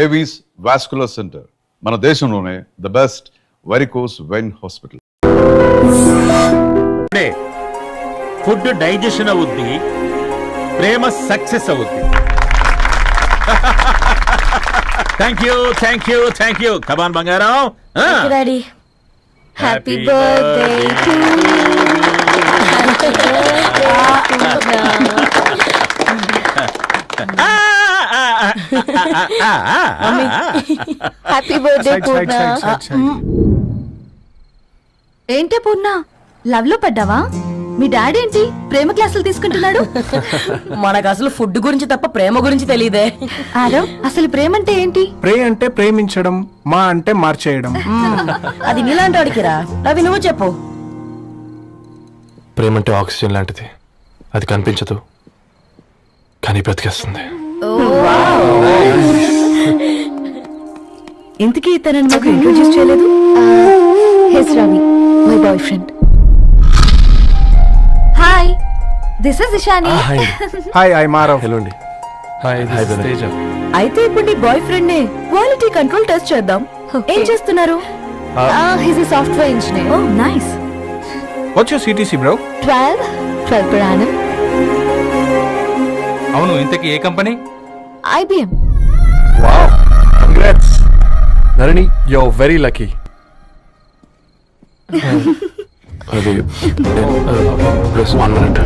Avis vascular center మన దేశంలోనే the best varicose vein hospital. Food digestion అవుద్ది, ప్రేమ సక్సెస్ అవుద్ది. Thank you thank you thank you. Come on బంగారం. Daddy happy birthday to happy birthday Purna. ఏంటే Purna, love లో పడ్డావా? మీ డాడీ ఏంటి ప్రేమ క్లాసులు తీసుకుంటున్నాడు? మనకు అసలు ఫుడ్ గురించి తప్ప ప్రేమ గురించి తెలియదే. ఆరవ్, అసలు ప్రేమ అంటే ఏంటి? ప్రే అంటే ప్రేమించడం, మా అంటే మార్చేయడం. అది నీలాంటి వాడికిరా. రవి నువ్వు చెప్పు. ప్రేమ అంటే ఆక్సిజన్ లాంటిది, అది కనిపించదు కానీ బ్రతికేస్తుంది. ఇంతకీ తనని మాకు ఇంట్రొడ్యూస్ చేయలేదు? He's Ravi, my boy friend. Hi, this is Ishani. Hi, I Marav. Hello అండి. హాయ్ తేజ. అయితే ఇప్పుడు నీ బాయ్ ఫ్రెండ్ నే క్వాలిటీ కంట్రోల్ టెస్ట్ చేద్దాం. ఏం చేస్తున్నారు? He's a software engineer. Oh nice. What's your CTC bro? 12 per annum. అవును, ఇంతకీ ఏ కంపెనీ? IBM. Wow, congrats Narani, you are very lucky. అది ప్లస్ 1 minute.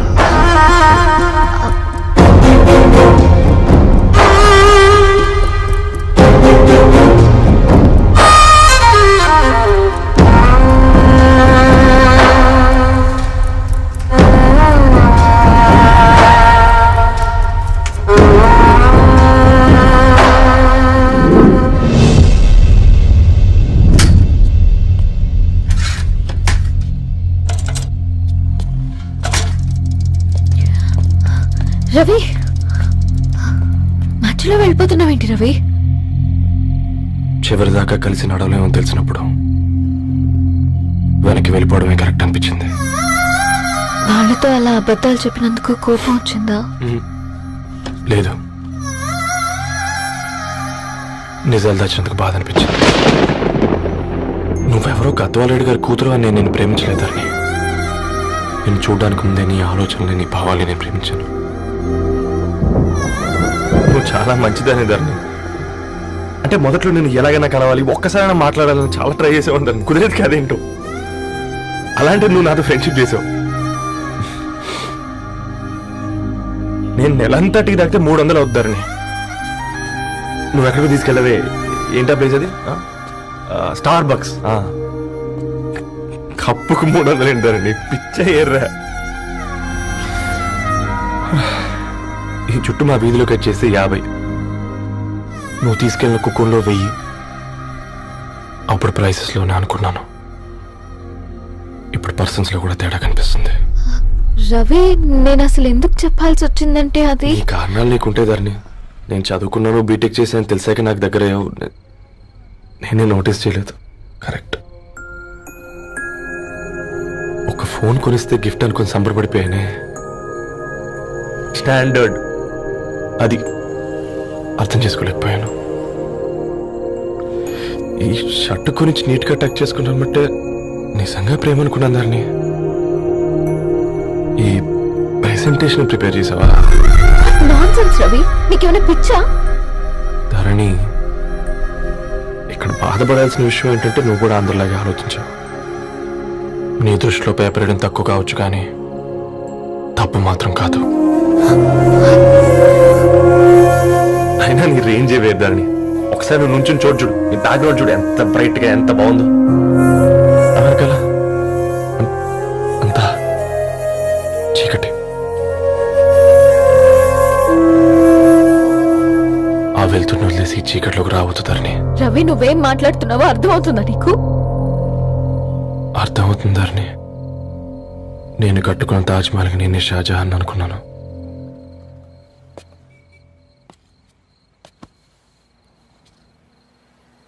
రవి, మధ్యలో వెళ్ళిపోతున్నావేంటి రవి? చివరిదాకా కలిసి నడవలేమో తెలిసినప్పుడు వెనక్కి వెళ్ళిపోవడమే కరెక్ట్ అనిపించింది. వాళ్ళతో అలా అబద్ధాలు చెప్పినందుకు కోపం వచ్చిందా? లేదు, నిజాలు దాచినందుకు బాధ అనిపించింది. నువ్వెవరో గద్వాలరెడ్డి గారి కూతురు అని నేను ప్రేమించలేదని. నేను చూడడానికి ముందే నీ ఆలోచనలు, నీ భావాలు నేను ప్రేమించాను. నువ్వు చాలా మంచిదని ధరణి. అంటే మొదట్లో నేను ఎలాగైనా కలవాలి, ఒక్కసారైనా మాట్లాడాలని చాలా ట్రై చేసేవాడిని. కుదిరేది కాదేంటో. అలాంటి నువ్వు నాతో ఫ్రెండ్షిప్ చేసావు. నేను నెలంతటికి తాగితే 300 అవుతారని. నువ్వు ఎక్కడికి తీసుకెళ్ళవే? ఏంటా ప్లేస్ అది? Star bucks. కప్పుకు 300 ఏంటారండి, పిచ్చ ఎర్రా. ఈ చుట్టూ మా వీధిలో కట్ చేస్తే 50. నువ్వు తీసుకెళ్ళిన కుక్కర్లో 1000. అప్పుడు ప్రైసెస్లోనే అనుకున్నాను, ఇప్పుడు పర్సన్స్లో కూడా తేడా కనిపిస్తుంది. రవి, నేను అసలు ఎందుకు చెప్పాల్సి వచ్చిందంటే అది ఈ కారణాలు నీకుంటే ధరణి. నేను చదువుకున్నాను, బీటెక్ చేశాను తెలిసాక నాకు దగ్గర నేనే నోటీస్ చేయలేదు. కరెక్ట్. ఒక ఫోన్ కొనిస్తే గిఫ్ట్ అనుకుని సంబరపడిపోయానే. స్టాండర్డ్ అది అర్థం చేసుకోలేకపోయాను. ఈ షర్ట్ గురించి నీట్గా టచ్ చేసుకున్నామంటే నిజంగా ప్రేమ అనుకున్నాను. దాన్ని ఈ ప్రెజెంటేషన్ ప్రిపేర్ చేసావా? నాన్సెన్స్ రవి, నీకేమైనా పిచ్చా? ధరణి, ఇక్కడ బాధపడాల్సిన విషయం ఏంటంటే నువ్వు కూడా అందరిలాగే ఆలోచించావు. నీ దృష్టిలో పేపర్ వేయడం తక్కువ కావచ్చు కానీ తప్పు మాత్రం కాదు. అయినా నీ రేంజే వేరు ధరణి. ఒకసారి నువ్వు నుంచుని చూడు, నీ బ్యాక్గ్రౌండ్ చూడు ఎంత బ్రైట్ గా, ఎంత బాగుందో. అమెరికాలా అంతా చీకటి. ఆ వెళ్తున్న వదిలేసి చీకట్లోకి రావద్దుతారని. రవి, నువ్వేం మాట్లాడుతున్నావో అర్థమవుతుందా నీకు? అర్థమవుతుందారని. నేను కట్టుకున్న తాజ్మహల్కి నేనే షాజహాన్ అనుకున్నాను.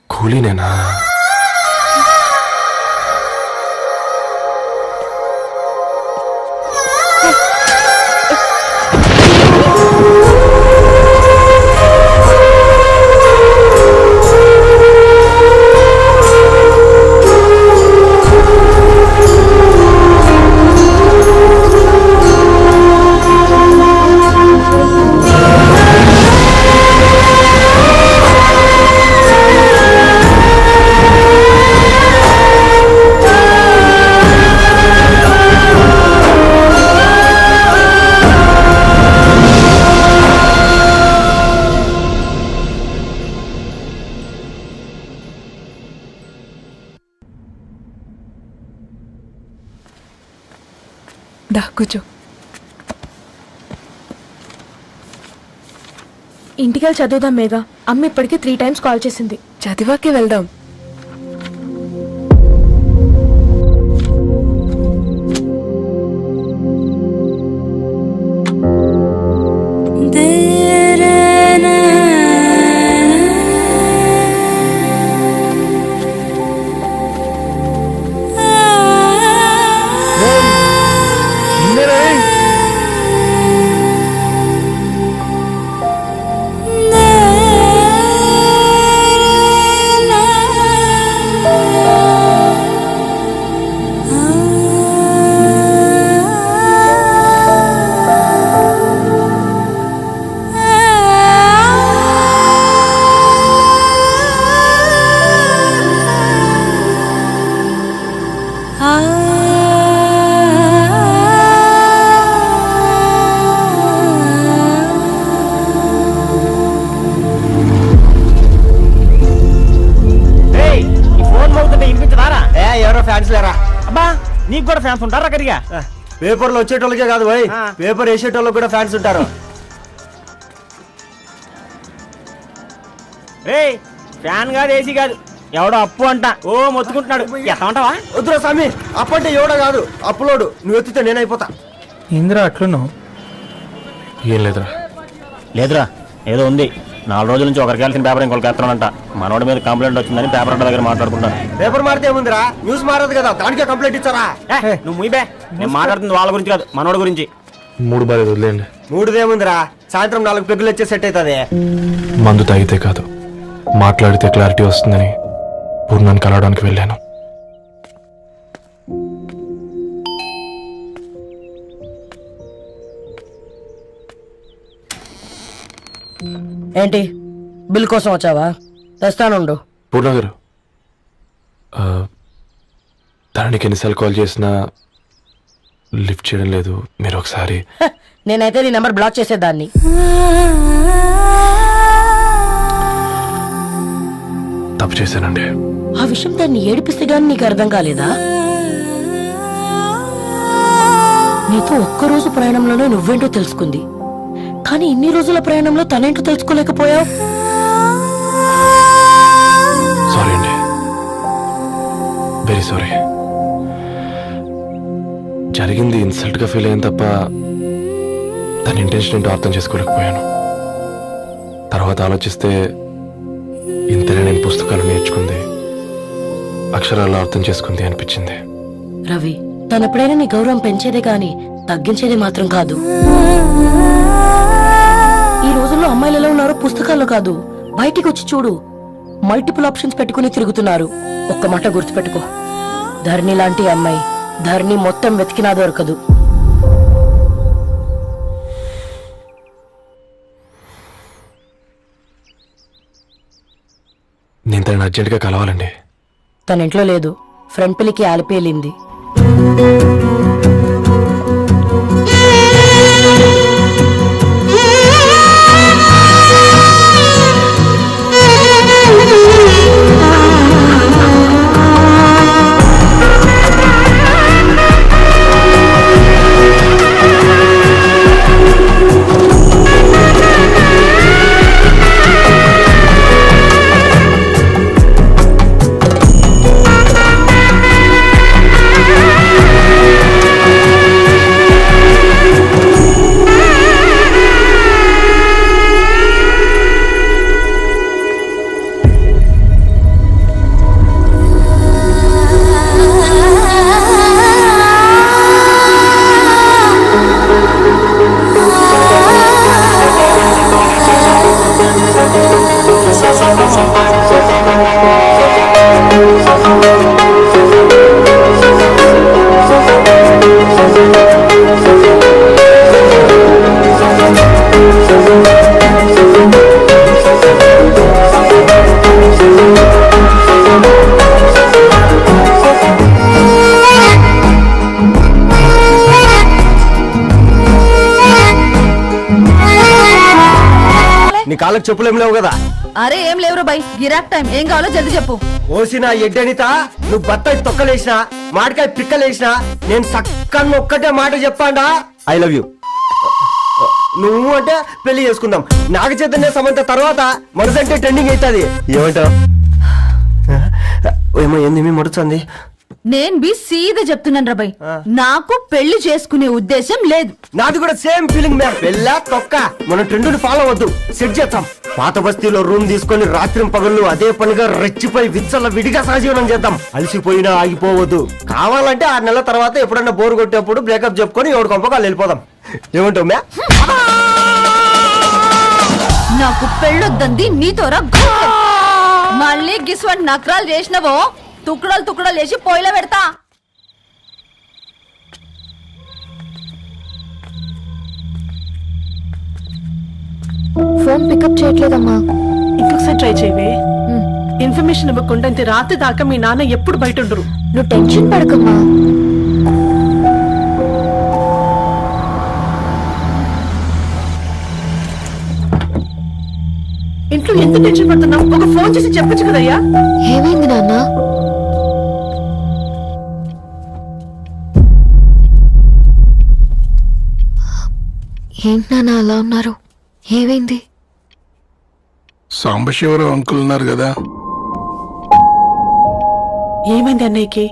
కూలీనేనా? దా కూర్చో. ఇంటికెళ్ళి చదువుదాం మేఘా. అమ్మ ఇప్పటికే 3 times కాల్ చేసింది. చదివాకే వెళ్దాం. ఎవరో ఫ్యాన్స్ లేరా? అబ్బా నీకు కూడా ఫ్యాన్స్ ఉంటారా? కరిగా పేపర్లో వచ్చేటోళ్ళకే కాదు భయ్, పేపర్ వేసేటోళ్ళకి కూడా ఫ్యాన్స్ ఉంటారు. రేయ్ ఫ్యాన్ కాదు, ఏసీ కాదు, ఎవడో అప్పు అంట ఓ మొత్తుకుంటున్నాడు. ఎత్తామంటావా? వద్దురా స్వామి, అప్పు అంటే ఎవడో కాదు, అప్పులోడు. నువ్వు ఎత్తితే నేనైపోతా. ఇంద్రా అట్లున్నావు? ఏం లేదురా. లేదురా, ఏదో ఉంది. 4 రోజుల నుంచి ఒకరికి వెళ్ళిన పేపర్ ఇంకొకరికి ఎత్తానంట. మనోడి మీద కంప్లైంట్ వచ్చిందని పేపర్ అంట దగ్గర మాట్లాడుకుంటాను. పేపర్ మారితే ఏముందిరా, న్యూస్ మారదు కదా, దానికే కంప్లైంట్ ఇచ్చారా? నువ్వు ముయ్యబే, నేను మాట్లాడుతుంది వాళ్ళ గురించి కాదు, మనోడి గురించి. 3 బాగా వదిలేండి. 3దేముందిరా, సాయంత్రం 4 పెగ్గులు వచ్చే సెట్ అవుతుంది. మందు తాగితే కాదు, మాట్లాడితే క్లారిటీ వస్తుందని పూర్ణాన్ని కలవడానికి వెళ్ళాను. ఏంటి బిల్ కోసం వచ్చావా? తెస్తానుండు. పూర్ణ గారు, ధరణికి ఎన్నిసార్లు కాల్ చేసినా లిఫ్ట్ చేయడం లేదు. మీరు ఒకసారి నేనైతే నీ నెంబర్ బ్లాక్ చేసేదాన్ని. తప్పు చేశానండి. ఆ విషయం దాన్ని ఏడిపిస్తే గానీ నీకు అర్థం కాలేదా? నీతో ఒక్కరోజు ప్రయాణంలోనే నువ్వేంటో తెలుసుకుంది, కానీ ఇన్ని రోజుల ప్రయాణంలో తనేంటో తెలుసుకోలేకపోయావు. సారీ అండి, వెరీ సారీ. జరిగింది ఇన్సల్ట్ గా ఫీల్ అయింది తప్ప తన ఇంటెన్షన్ ఏంటో అర్థం చేసుకోలేకపోయాను. తర్వాత ఆలోచిస్తే ఇంతనే నేను పుస్తకాలు నేర్చుకుంది, అక్షరాల్లో అర్థం చేసుకుంది అనిపించింది. రవి, తనెప్పుడైనా నీ గౌరవం పెంచేదే గాని తగ్గించేదే మాత్రం కాదు. ఈ రోజుల్లో అమ్మాయిలు ఎలా ఉన్నారో పుస్తకాల్లో కాదు, బయటికి వచ్చి చూడు. మల్టిపుల్ ఆప్షన్స్ పెట్టుకుని తిరుగుతున్నారు. ఒక్క మాట గుర్తుపెట్టుకో, ధరణి లాంటి అమ్మాయి ధరణి మొత్తం వెతికినా దొరకదు. నేను తనని అర్జెంట్గా కలవాలండి. తన ఇంట్లో లేదు, ఫ్రెండ్ పెళ్లికి ఆలిపేలింది. నీ కాళ్ళకి చెప్పులేం లేవు కదా? అరే ఏం లేవురా బై, గిరాక్ టైం. ఏం కావాలో జల్దీ చెప్పు. ఓసిన ఎడ్డనిత నువ్వు బత్తాయి తొక్కలేసినా మాడికాయ పిక్కలేసినా నేను సక్కన్న ఒక్కటే మాట చెప్పాడా ఐ లవ్ యూ. నువ్వు అంటే పెళ్లి చేసుకుందాం. నాగ చైతన్య సమంత తర్వాత మనసంటే ట్రెండింగ్ అవుతుంది. ఏమంటావు? ఏమో ఏంది మీ మడుతుంది? నేను బి సీదా చెప్తున్నాను రాబాయ్, నాకు పెళ్లి చేసుకునే ఉద్దేశం లేదు. నాది కూడా సేమ్ ఫీలింగ్ మ్యామ్. పెళ్ళా తొక్క మన ట్రెండ్ ఫాలో అవద్దు, సెట్ చేద్దాం. పాత బస్తీలో రూమ్ తీసుకొని రాత్రి పగళ్ళు అదే పనిగా రెచ్చిపోయి విచ్చల విడిగా సహజీవనం చేద్దాం. అలసిపోయినా ఆగిపోవద్దు. కావాలంటే 6 నెలల తర్వాత ఎప్పుడన్నా బోర్ కొట్టేప్పుడు బ్రేకప్ చెప్పుకొని ఎవడు కొంపకాలు వెళ్ళిపోదాం. ఏమంటావు మ్యా? నాకు పెళ్ళొద్దంది నీతోరా. మళ్ళీ గిస్వంటి నకరాలు చేసినవో తుక్కడలు తుక్కడలు వేసి పొయ్యిలో పెడతా. ఫోన్ పికప్ చేయట్లేదమ్మా. ఇంకొకసారి ట్రై చేయవే. ఇన్ఫర్మేషన్ ఇవ్వకుండా ఇంత రాత్రి దాకా మీ నాన్న ఎప్పుడు బయట ఉండరు. నువ్వు టెన్షన్ పడకమ్మా. ఇంట్లో ఎంత టెన్షన్ పడుతున్నావు? ఒక ఫోన్ చేసి చెప్పొచ్చు కదయ్యా. ఏమైంది నాన్న? ఏంటి నాన్న అలా ఉన్నారు? ఏమైంది? సాంబశివరావు అంకుల్ ఉన్నారు కదా, ఏమైంది అన్నయ్యకి?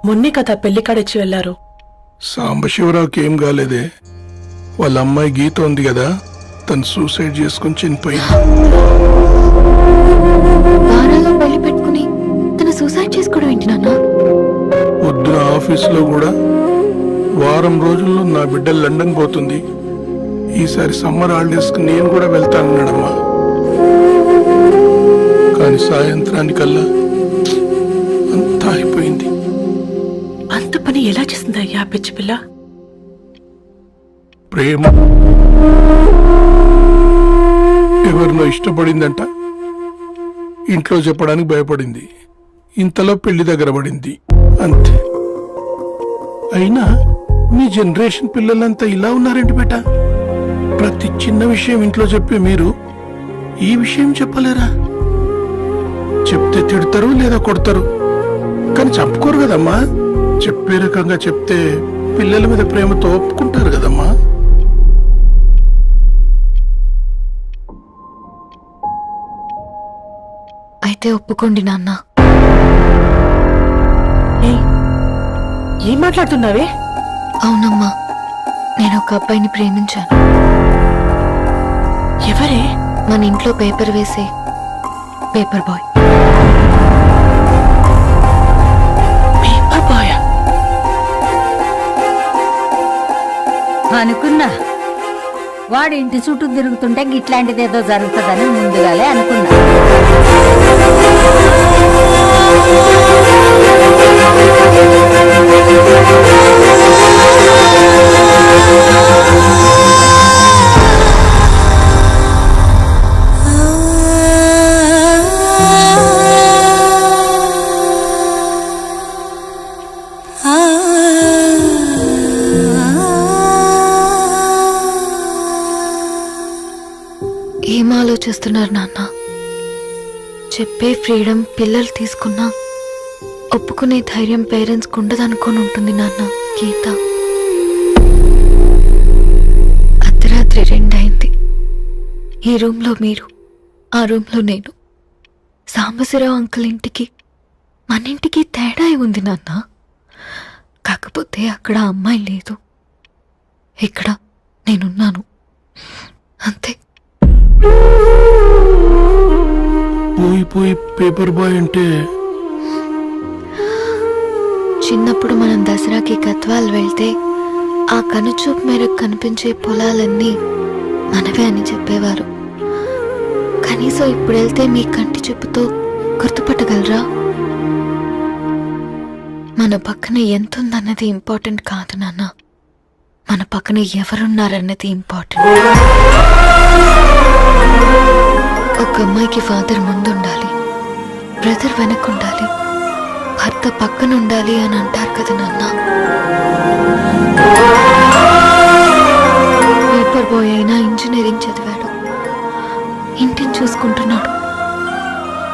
మొన్నే కదా పెళ్లి కాడొచ్చి వెళ్లారు. సాంబశివరావుకి ఏం కాలేదే. వాళ్ళ అమ్మాయి గీత ఉంది కదా, తను సూసైడ్ చేసుకుని చనిపోయింది. వారాల్లో పెళ్లి పెట్టుకుని తను సూసైడ్ చేసుకోవడం ఏంటి నాన్న? పొద్దున ఆఫీసులో కూడా వారం రోజుల్లో నా బిడ్డ లండన్ పోతుంది, ఈసారి సమ్మర్ హాలిడేస్ కి నేను కూడా వెళ్తానన్నాడమ్మా. కానీ సాయంత్రానికల్లా అంతా అయిపోయింది. అంత పని ఎలా చేసింది అయ్యా పిచ్చి పిల్ల? ప్రేమ ఎవరినో ఇష్టపడిందంట, ఇంట్లో చెప్పడానికి భయపడింది. ఇంతలో పెళ్లి దగ్గర పడింది, అంతే. అయినా మీ జనరేషన్ పిల్లలంతా ఇలా ఉన్నారేంటి బేట? ప్రతి చిన్న విషయం ఇంట్లో చెప్పే మీరు ఈ విషయం చెప్పలేరా? చెప్తే తిడతారు లేదా కొడతారు, కానీ చంపుకోరు కదమ్మా. చెప్పే రకంగా చెప్తే పిల్లల మీద ప్రేమతో ఒప్పుకుంటారు కదమ్మా. అయితే ఒప్పుకోండి నాన్న. ఏం మాట్లాడుతున్నావే? అవునమ్మా, నేను ఒక అబ్బాయిని ప్రేమించాను. ఎవరే? మన ఇంట్లో పేపర్ వేసే పేపర్ బాయ్. పేపర్ బాయ్ అనుకున్నా. వాడి ఇంటి చుట్టూ తిరుగుతుంటే గిట్లాంటిది ఏదో జరుగుతుందని ముందుగాలే అనుకున్నా. ఏం ఆలోచిస్తున్నారు నాన్న? చెప్పే ఫ్రీడమ్ పిల్లలు తీసుకున్నా ఒప్పుకునే ధైర్యం పేరెంట్స్కి ఉండదనుకొని ఉంటుంది నాన్న. గీత అర్ధరాత్రి 2 అయింది. ఈ రూమ్లో మీరు, ఆ రూమ్లో నేను. సాంబశివరావు అంకుల్ ఇంటికి మన ఇంటికి తేడా ఉంది నాన్న. కాకపోతే అక్కడ అమ్మాయి లేదు, ఇక్కడ నేనున్నాను, అంతే. పోయి పోయి పేపర్ బాయ్ అంటే చిన్నప్పుడు మనం దసరాకి గద్వాల్ వెళ్తే ఆ కనుచూపు మేరకు కనిపించే పొలాలన్నీ మనవే అని చెప్పేవారు. కనీసం ఇప్పుడు వెళ్తే మీ కంటి చూపుతో గుర్తుపట్టగలరా? మన పక్కన ఎంతుందన్నది ఇంపార్టెంట్ కాదు నాన్న, మన పక్కన ఎవరున్నారన్నది ఇంపార్టెంట్. ఒక అమ్మాయికి ఫాదర్ ముందుండాలి, బ్రదర్ వెనకుండాలి, భర్త పక్కన ఉండాలి అని అంటారు కదా నాన్న. పేపర్ బాయ్ అయినా ఇంజనీరింగ్ చదివాడు, ఇంటిని చూసుకుంటున్నాడు,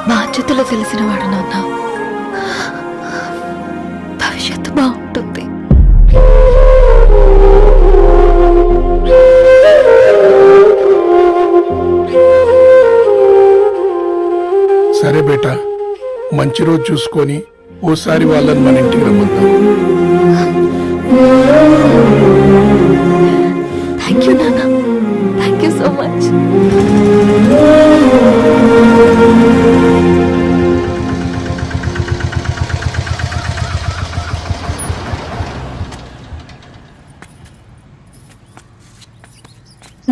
బాగా బాధ్యతలు తెలిసినవాడు నాన్న. భవిష్యత్తు బాగుంటుంది. సరే బేటా, మంచి రోజు చూసుకొని ఓసారి వాళ్ళని మన ఇంటికి రమ్మంటాం. థ్యాంక్ యూ నాన్న, థ్యాంక్ యూ సో మచ్.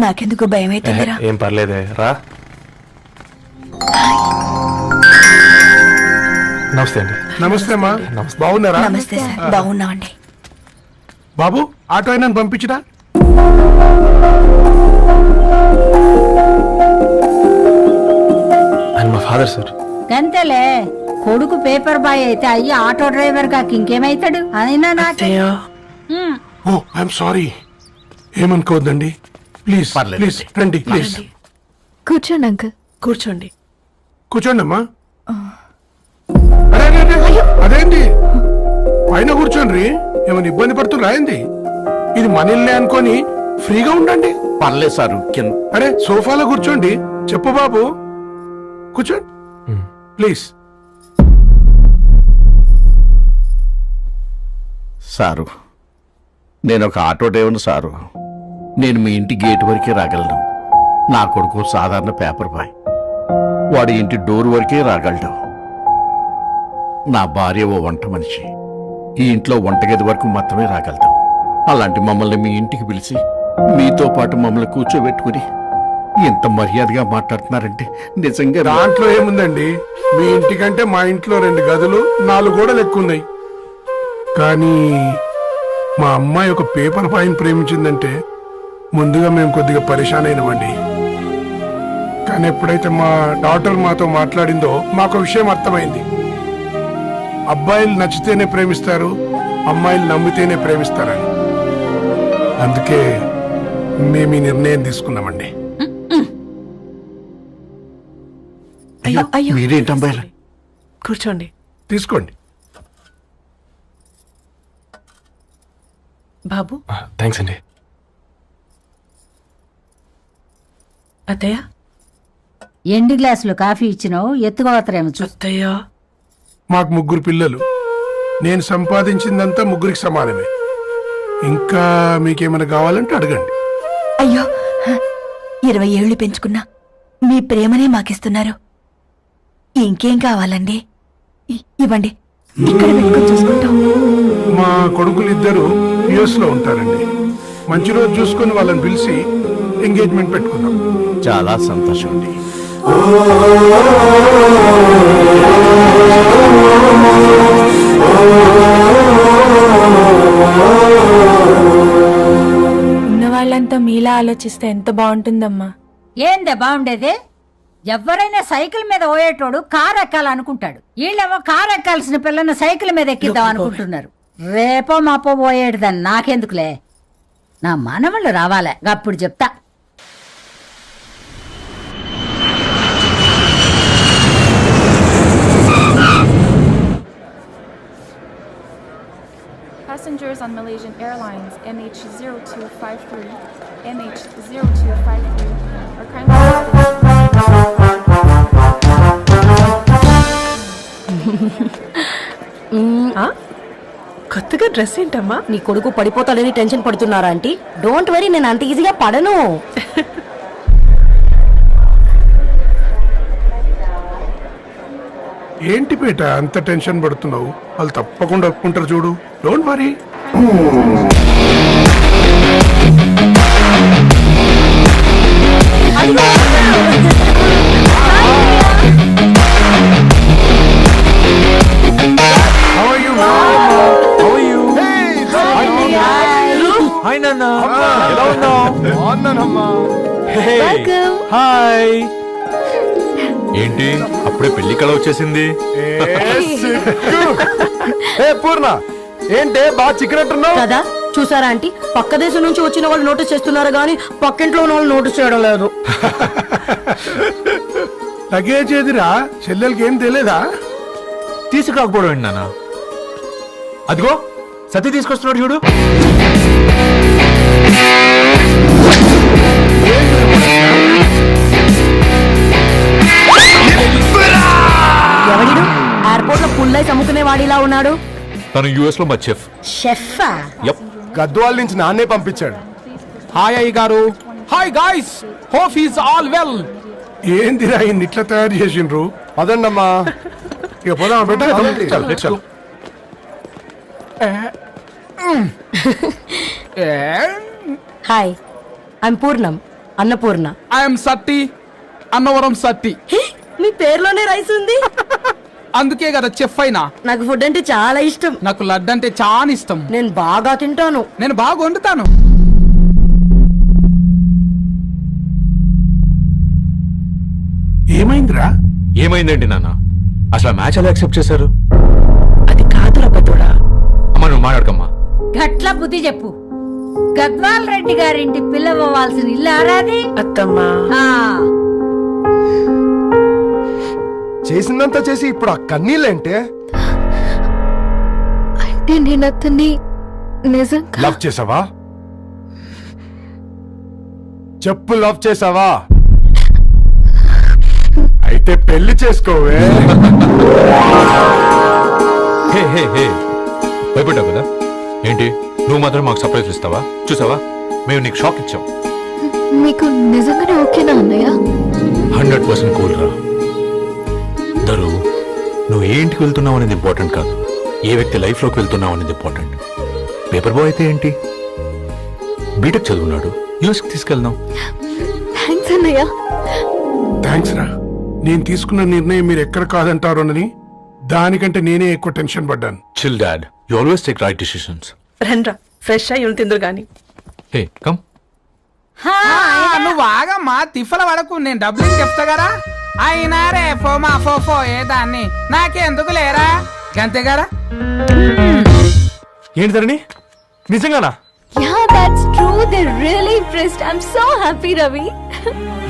నాకెందుకు భయం అవుతుందిరా. ఏం పర్లేదే రా. నమస్తే అండి. నమస్తే అమ్మా, బాగున్నారా? నమస్తే సార్, బాగున్నామండి. బాబు, ఆటో అయినా పంపించరా? ఆయన మా ఫాదర్ సార్. గంతేలే, కొడుకు పేపర్ బాయ్ అయితే అయ్యి ఆటో డ్రైవర్ కాకి ఇంకేమైతాడు అయినా నాకు. ఓ ఐఎమ్ సారీ, ఏమనుకోవద్దండి. ప్లీజ్ ప్లీజ్ రండి, ప్లీజ్ కూర్చోండి అంకుల్. కూర్చోండి. కూర్చోండి అమ్మా. అరే అరే, అరే, అదేంటి పైన కూర్చోండి, ఏమైనా ఇబ్బంది పడుతున్నా ఏంది? ఇది మన ఇల్లే అనుకొని ఫ్రీగా ఉండండి. పర్లేదు సారు. అరే సోఫాలో కూర్చోండి. చెప్పు బాబు, కూర్చోండి ప్లీజ్. సారు, నేను ఒక ఆటో డ్రైవర్ను సారు. నేను మీ ఇంటి గేట్ వరకే రాగలను. నా కొడుకు సాధారణ పేపర్ బాయ్, వాడి ఇంటి డోర్ వరకే రాగలడు. నా భార్య ఓ వంట మనిషి, ఈ ఇంట్లో వంటగది వరకు మాత్రమే రాగలదు. అలాంటి మమ్మల్ని మీ ఇంటికి పిలిచి మీతో పాటు మమ్మల్ని కూర్చోబెట్టుకుని ఎంత మర్యాదగా మాట్లాడుతున్నారంటే నిజంగా దాంట్లో ఏముందండి, మీ ఇంటికంటే మా ఇంట్లో 2 గదులు 4 గోడలు ఎక్కువ ఉన్నాయి. కానీ మా అమ్మాయి ఒక పేపర్ బాయ్ని ప్రేమించిందంటే ముందుగా మేము కొద్దిగా పరేషాన్ అయినామండి. కానీ ఎప్పుడైతే మా డాటర్ మాతో మాట్లాడిందో మాకు విషయం అర్థమైంది. అబ్బాయిలు నచ్చితేనే ప్రేమిస్తారు, అమ్మాయిలు నమ్మితేనే ప్రేమిస్తారని. అందుకే మేము ఈ నిర్ణయం తీసుకున్నామండి. అయ్యో అయ్యో, మీరేంటి అమ్మాయిలు? కూర్చోండి. తీసుకోండి. బాబు. థ్యాంక్స్ అండి. అత్తయ్య. ఎండు గ్లాసులో కాఫీ ఇచ్చినావు, ఎత్తుకోవతరేమో చూ. అత్తయ్య. మాకు 3 పిల్లలు. నేను సంపాదించిందంతా 3కి సమానమే. ఇంకా మీకేమైనా కావాలంటే అడగండి. అయ్యో, 20 ఏళ్ళు పెంచుకున్నా మీ ప్రేమనే మాకిస్తున్నారు. ఇంకేం కావాలండి? ఇవ్వండి, ఇక్కడ పెట్టుకొని చూసుకుంటాం. మా కొడుకులు 2 యుఎస్ లో ఉంటారండి. మంచి రోజు చూసుకొని వాళ్ళని పిలిచి ఎంగేజ్మెంట్ పెట్టుకుందాం. చాలా సంతోషం అండి. ఉన్న వాళ్ళంతా మీలా ఆలోచిస్తే ఎంత బాగుంటుందమ్మా. ఏందే బాగుండేది? ఎవరైనా సైకిల్ మీద పోయేటోడు కారు ఎక్కాలనుకుంటాడు. వీళ్ళేమో కారు ఎక్కాల్సిన పిల్లని సైకిల్ మీద ఎక్కిద్దాం అనుకుంటున్నారు. రేపో మాపో పోయేటిదని నాకెందుకులే, నా మనవళ్ళు రావాలే, అప్పుడు చెప్తా. Passengers on Malaysian Airlines MH0253, MH0253 are kindly కొత్తగా డ్రెస్ ఏంటమ్మా? నీ కొడుకు పడిపోతాడని టెన్షన్ పడుతున్నారా ఆంటీ? డోంట్ వరీ, నేను అంత ఈజీగా పడను. ఏంటి పేట అంత టెన్షన్ పడుతున్నావు? వాళ్ళు తప్పకుండా ఒప్పుకుంటారు చూడు. Don't worry. హాయ్ నాన్న, ఎలా ఉన్నావు? హాయ్. ఏంటి అప్పుడే పెళ్లి కళ వచ్చేసింది? పూర్ణ ఏంటే బాగా చిక్కినట్టున్నావు కదా, చూసారా ఆంటీ? పక్క దేశం నుంచి వచ్చిన వాళ్ళు నోటీస్ చేస్తున్నారు గానీ పక్కింట్లో ఉన్న వాళ్ళు నోటీస్ చేయడం లేదు. లగేజ్ ఏదిరా? చెల్లెలకి ఏం తెలియదా? తీసుకురాకపోవడం ఏంటి నాన్న? అదిగో సతీ తీసుకొస్తున్నాడు చూడు. ఎవడిడు ఎయిర్పోర్ట్ లో పుల్లై అమ్ముకునే వాడిలా ఉన్నాడు. తను యుఎస్ లో మా చెఫ్. షెఫా? గద్వాల నుంచి నాన్నే పంపించాడు. హాయ్ అయ్య గారు. Hi guys, hope is all well. ఏందిరా ఇన్ని ఇట్లా తయారు చేసిండ్రు? అదన్నమ్మా. ఇక పోదామా బేట? హాయ్, ఐమ్ పూర్ణం, అన్నపూర్ణ. ఐఎమ్ సత్తి, అన్నవరం సత్తి. మీ పేరులోనే రైస్ ఉంది. అందుకే కదా చెఫ్ అయినా. నాకు ఫుడ్ అంటే చాలా ఇష్టం. నాకు లడ్డు అంటే చాలా ఇష్టం. నేను బాగా తింటాను. నేను బాగా వండుతాను. ఏమైందిరా? ఏమైందేంటి నాన్న? అసలు ఆ మ్యాచ్ ఎలా యాక్సెప్ట్ చేశారు? అది కాదురా పెద్దోడా. అమ్మ నువ్వు మాట్లాడకమ్మా. గట్ల బుద్ధి చెప్పు. గద్వాల్ రెడ్డి గారింటి పిల్లవ్వాల్సిన ఇల్లు ఆరాది. అత్తమ్మా, చేసిందంతా చేసి ఇప్పుడు ఆ కన్నీళ్ళేంటే? అంటే నేను అతన్ని నిజంగా లవ్ చేసావా? చెప్పు, లవ్ చేసావా? అయితే పెళ్లి చేసుకోవే. హే హే హే, భయపడ్డావు కదా? ఏంటి నువ్వు మాత్రం మాకు సర్ప్రైజ్ ఇస్తావా? చూసావా, మేము నీకు షాక్ ఇచ్చాం. మీకు నిజంగానే ఓకేనా అన్నయ్య? 100% కూల్ రా. దరు, నువ్వు ఏ ఇంటికి వెళ్తున్నావు అనేది ఇంపార్టెంట్ కాదు, ఏ వ్యక్తి లైఫ్లోకి వెళ్తున్నావు అనేది ఇంపార్టెంట్. పేపర్ బాయ్ అయితే ఏంటి, బీటెక్ చదువున్నాడు, యూఎస్కి తీసుకెళ్దాం. థ్యాంక్స్ అన్నయ్య. థ్యాంక్స్ రా. నేను తీసుకున్న నిర్ణయం మీరు ఎక్కడ కాదంటారోనని దానికంటే నేనే ఎక్కువ టెన్షన్ పడ్డాను. Chill dad, you always take right decisions. రండ్రా, ఫ్రెష్ అయ్యి ఉండి తిందురు గాని. Hey come. నువ్వు ఆగమ్మా, తిఫల వడకు. నేను డబ్బులు చెప్తా కదా. అయినా రేపో మా ఫోఫో ఏ దాన్ని నాకెందుకు లేరా, గంతే కదా. ఏంటి ధరణి, నిజంగానా? Yeah, that's true. They're really impressed. I'm so happy, Ravi.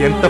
ఎంత